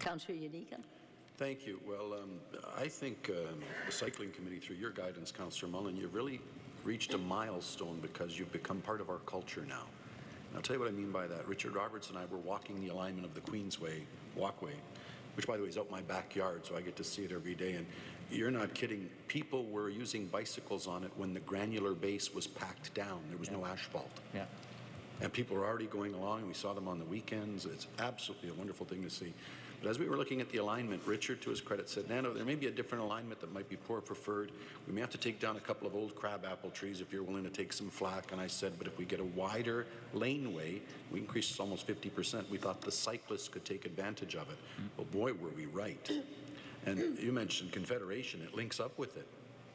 Councillor Iannicca. Thank you. Well, I think the Cycling Committee, through your guidance, Councillor Mullen, you've really reached a milestone because you've become part of our culture now. And I'll tell you what I mean by that. Richard Roberts and I were walking the alignment of the Queensway walkway, which, by the way, is out my backyard, so I get to see it every day. And you're not kidding. People were using bicycles on it when the granular base was packed down. There was no asphalt. Yeah. And people were already going along, and we saw them on the weekends. It's absolutely a wonderful thing to see. But as we were looking at the alignment, Richard, to his credit, said, Nando, there may be a different alignment that might be more preferred. We may have to take down a couple of old crabapple trees if you're willing to take some flack. And I said, but if we get a wider laneway, we increase this almost 50%. We thought the cyclists could take advantage of it. Well, boy, were we right. And you mentioned Confederation. It links up with it.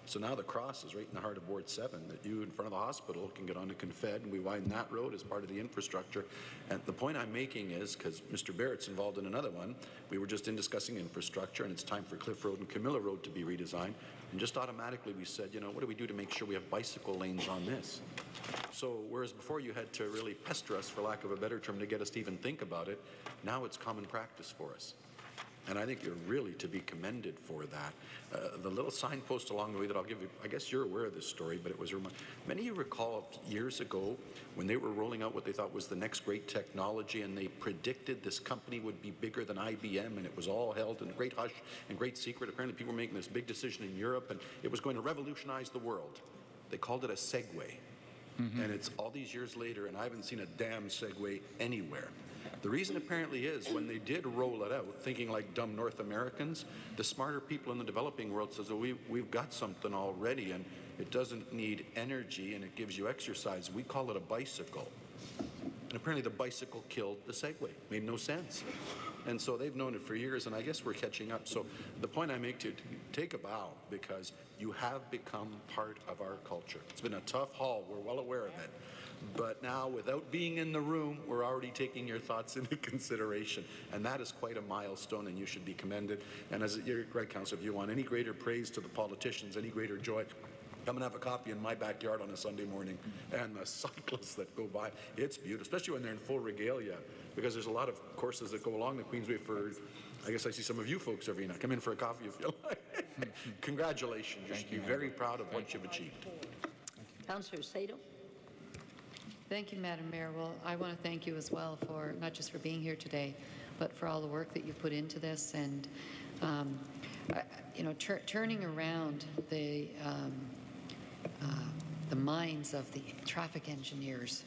So now the cross is right in the heart of Ward 7, that you in front of the hospital can get onto Confed, and we widen that road as part of the infrastructure. And the point I'm making is, because Mr. Barrett's involved in another one, we were just discussing infrastructure, and it's time for Cliff Road and Camilla Road to be redesigned. And just automatically we said, you know, what do we do to make sure we have bicycle lanes on this? So whereas before you had to really pester us, for lack of a better term, to get us to even think about it, now it's common practice for us. And I think you're really to be commended for that. The little signpost along the way that I'll give you, I guess you're aware of this story, but it was, many of you recall years ago when they were rolling out what they thought was the next great technology, and they predicted this company would be bigger than IBM, and it was all held in great hush and great secret. Apparently people were making this big decision in Europe, and it was going to revolutionize the world. They called it a Segway. And it's all these years later, and I haven't seen a damn Segway anywhere. The reason apparently is when they did roll it out, thinking like dumb North Americans, the smarter people in the developing world says, oh, we've got something already, and it doesn't need energy, and it gives you exercise. We call it a bicycle. And apparently the bicycle killed the Segway. Made no sense. And so they've known it for years, and I guess we're catching up. So the point I make to take a bow, because you have become part of our culture. It's been a tough haul. We're well aware of it. But now, without being in the room, we're already taking your thoughts into consideration. And that is quite a milestone, and you should be commended. And as you're right, Councillor, if you want any greater praise to the politicians, any greater joy, come and have a coffee in my backyard on a Sunday morning. And the cyclists that go by, it's beautiful, especially when they're in full regalia, because there's a lot of courses that go along the Queensway for, I guess I see some of you folks every night. Come in for a coffee if you like. Congratulations. You should be very proud of what you've achieved. Councillor Saito. Thank you, Madam Mayor. Well, I want to thank you as well for not just for being here today, but for all the work that you put into this, and you know, turning around the minds of the traffic engineers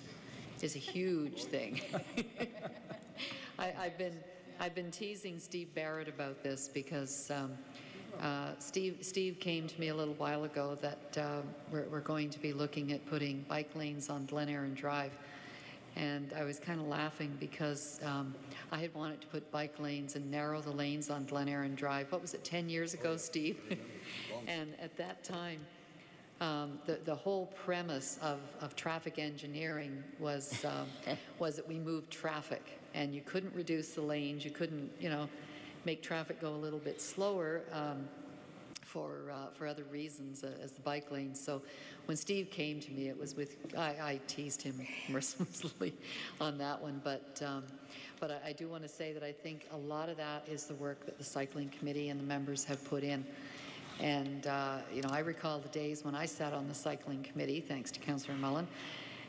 is a huge thing. I've been teasing Steve Barrett about this because Steve came to me a little while ago that we're going to be looking at putting bike lanes on Glen Erin Drive. And I was kind of laughing because I had wanted to put bike lanes and narrow the lanes on Glen Erin Drive. What was it, 10 years ago, Steve? And at that time, the whole premise of traffic engineering was that we moved traffic, and you couldn't reduce the lanes, you couldn't, you know, make traffic go a little bit slower for other reasons as the bike lanes. So when Steve came to me, it was with, I teased him mercilessly on that one, but I do want to say that I think a lot of that is the work that the Cycling Committee and the members have put in. And, you know, I recall the days when I sat on the Cycling Committee, thanks to Councillor Mullen,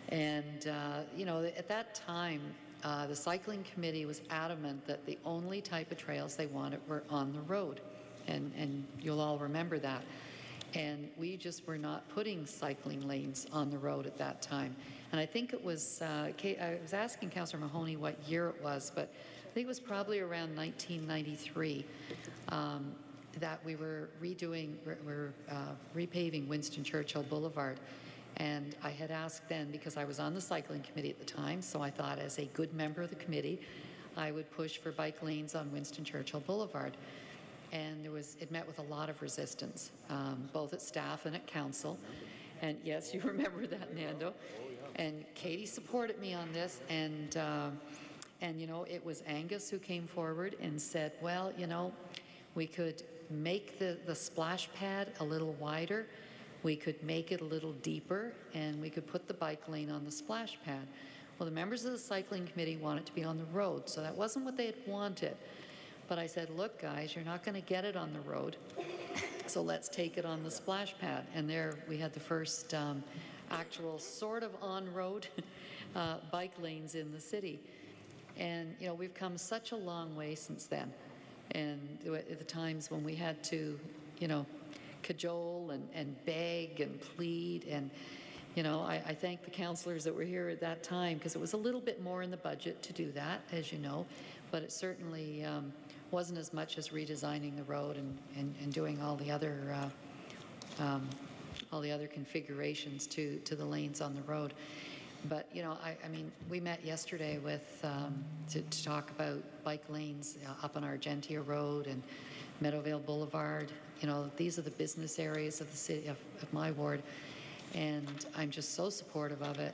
and, you know, at that time, the Cycling Committee was adamant that the only type of trails they wanted were on the road, and you'll all remember that. And we just were not putting cycling lanes on the road at that time. And I think it was, I was asking Councillor Mahoney what year it was, but I think it was probably around 1993 that we were repaving Winston Churchill Boulevard. And I had asked then, because I was on the Cycling Committee at the time, so I thought as a good member of the committee, I would push for bike lanes on Winston Churchill Boulevard. And it met with a lot of resistance, both at staff and at council. And yes, you remember that, Nando. And Katie supported me on this, and you know, it was Angus who came forward and said, well, you know, we could make the splash pad a little wider, we could make it a little deeper, and we could put the bike lane on the splash pad. Well, the members of the Cycling Committee wanted to be on the road, so that wasn't what they had wanted. But I said, look, guys, you're not going to get it on the road, so let's take it on the splash pad. And there we had the first actual sort of on-road bike lanes in the city. And, you know, we've come such a long way since then. And at the times when we had to, you know, cajole and beg and plead. And, you know, I thank the councillors that were here at that time, because it was a little bit more in the budget to do that, as you know, but it certainly wasn't as much as redesigning the road and doing all the other configurations to the lanes on the road. But, you know, I mean, we met yesterday with to talk about bike lanes up on Argentia Road and Meadowvale Boulevard. You know, these are the business areas of the city, of my ward, and I'm just so supportive of it.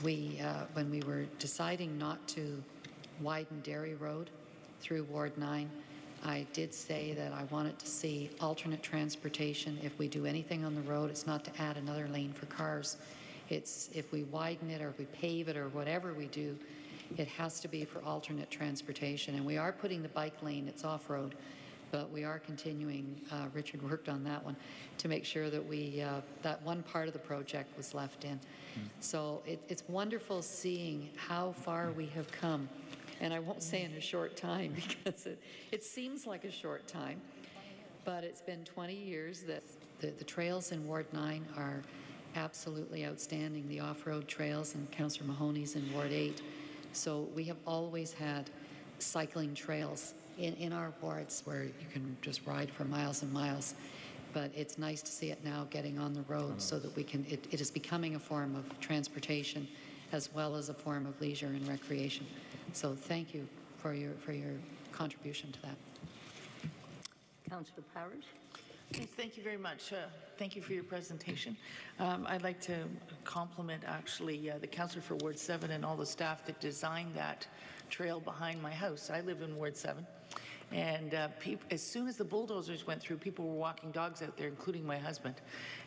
When we were deciding not to widen Dairy Road through Ward 9, I did say that I wanted to see alternate transportation. If we do anything on the road, it's not to add another lane for cars. It's if we widen it or if we pave it or whatever we do, it has to be for alternate transportation. And we are putting the bike lane, it's off-road, but we are continuing, Richard worked on that one, to make sure that we, that one part of the project was left in. So it's wonderful seeing how far we have come. And I won't say in a short time, because it seems like a short time, but it's been 20 years that the trails in Ward 9 are absolutely outstanding, the off-road trails, and Councillor Mahoney's in Ward 8. So we have always had cycling trails in our wards where you can just ride for miles and miles. But it's nice to see it now getting on the road so that we can, it is becoming a form of transportation as well as a form of leisure and recreation. So thank you for your contribution to that. Councillor Parrish. Yes, thank you very much. Thank you for your presentation. I'd like to compliment actually the councillor for Ward 7 and all the staff that designed that trail behind my house. I live in Ward 7. And as soon as the bulldozers went through, people were walking dogs out there, including my husband.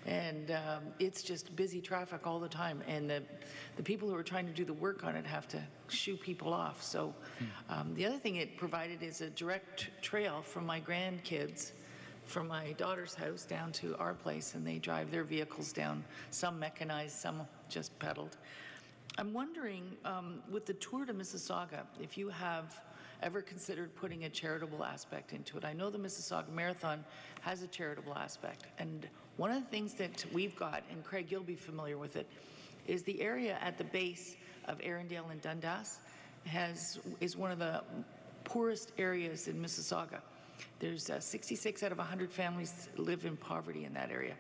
And it's just busy traffic all the time. And the people who are trying to do the work on it have to shoo people off. So the other thing it provided is a direct trail from my grandkids from my daughter's house down to our place, and they drive their vehicles down, some mechanized, some just pedaled. I'm wondering, with the tour to Mississauga, if you have ever considered putting a charitable aspect into it. I know the Mississauga Marathon has a charitable aspect, and one of the things that we've got, and Craig, you'll be familiar with it, is the area at the base of Arundel and Dundas is one of the poorest areas in Mississauga. There's 66 out of 100 families live in poverty in that area.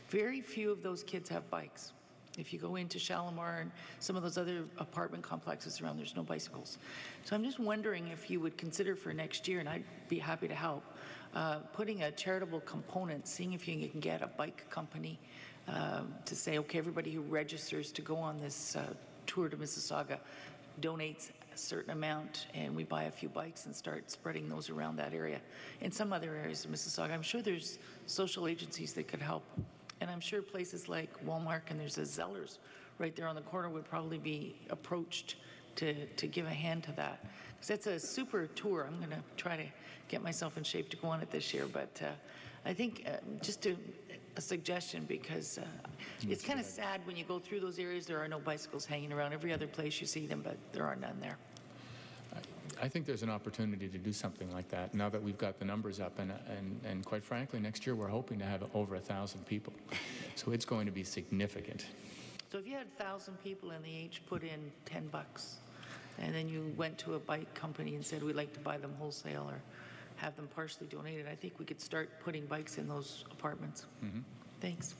Very few of those kids have bikes. If you go into Shalimar and some of those other apartment complexes around, there's no bicycles. So I'm just wondering if you would consider for next year, and I'd be happy to help, putting a charitable component, seeing if you can get a bike company to say, okay, everybody who registers to go on this tour to Mississauga donates a certain amount, and we buy a few bikes and start spreading those around that area. In some other areas of Mississauga, I'm sure there's social agencies that could help. And I'm sure places like Walmart, and there's a Zellers right there on the corner, would probably be approached to give a hand to that. Because that's a super tour. I'm going to try to get myself in shape to go on it this year. But I think just a suggestion, because it's kind of sad when you go through those areas, there are no bicycles hanging around. Every other place you see them, but there are none there. I think there's an opportunity to do something like that now that we've got the numbers up, and quite frankly, next year we're hoping to have over 1,000 people. So it's going to be significant. So if you had 1,000 people and they each put in $10, and then you went to a bike company and said, we'd like to buy them wholesale or have them partially donated, I think we could start putting bikes in those apartments. Thanks.